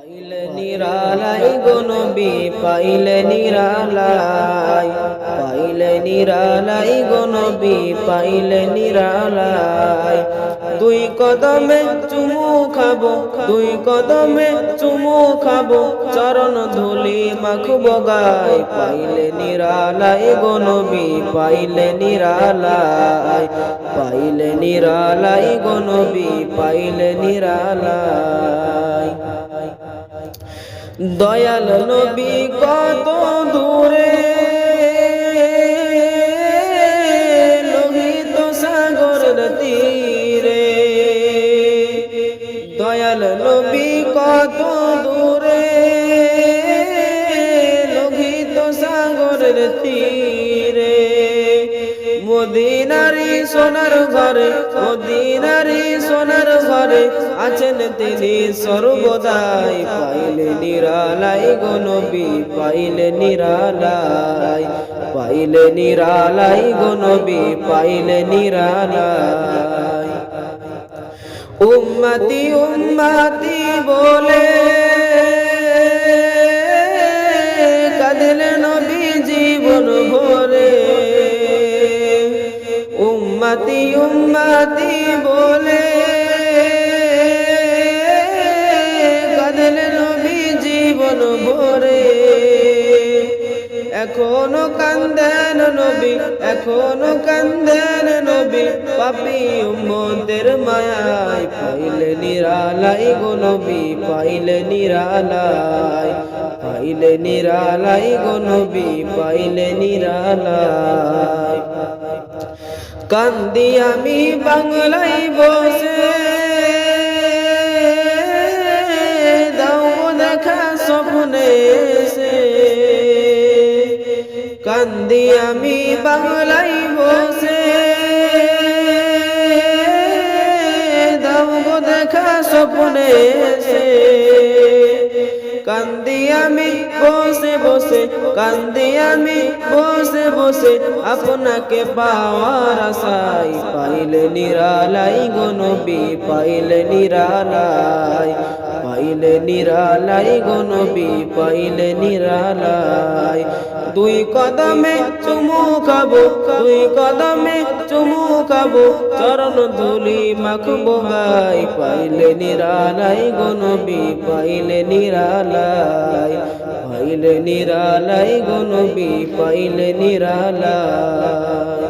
পাইলে নিরালাই গো নবী পাইলে নিরালাই, পাইলে নিরালাই গো নবী পাইলে নিরালাই। দুই কদমে চুমু খাবো, দুই কদমে চুমু খাবো, চরণ ধুলি মাখবো গায়। পাইলে নিরালাই গো নবী পাইলে নিরালাই, পাইলে নিরালাই গো নবী পাইলে নিরালাই। দয়াল নবী কত দূরে লোহিত সাগরের তীরে, দয়াল নবী কত দূরে লোহিত সাগরের তীরে। মদিনারি সোনার ঘরে, মদিনারি সোনার ঘরে আছেন তিনি সর্বদাই। পাইলে নিরালাই গো নবী পাইলে নিরালাই, পাইলে নিরালাই গো নবী পাইলে নিরালাই। উম্মতি উম্মতি বলে কাঁদলেন নবী জীবন ভরে, উম্মতি উম্মতি বলে কাঁদলেন নবী জীবন ভরে। এখনো কান্দেন নবী, এখনো কান্দেন নবী পাপী উম্মতের মায়ায়। পাইলে নিরালাই গো নবী পাইলে নিরালাই, পাইলে নিরালাই গো নবী পাইলে নিরালাই। কান্দি আমি বাংলায় বসে দাও দেখা স্বপ্নে এসে, কান্দি আমি বাংলায় বসে দাও দেখা স্বপ্নে এসে। কান্দি আমি বসে বসে, কান্দি আমি বসে বসে আপনাকে পাওয়ার আশায়। পাইলে নিরালাই গো নবী পাইলে নিরালাই, পাইলে নিরালাই গো নবী পাইলে নিরালাই। দুই কদমে চুমু খাবো, দুই কদমে চুমু খাবো, চরণ ধুলি মাখবো গায়। পাইলে নিরালাই গো নবী পাইলে নিরালাই, পাইলে নিরালাই গো নবী পাইলে নিরালাই।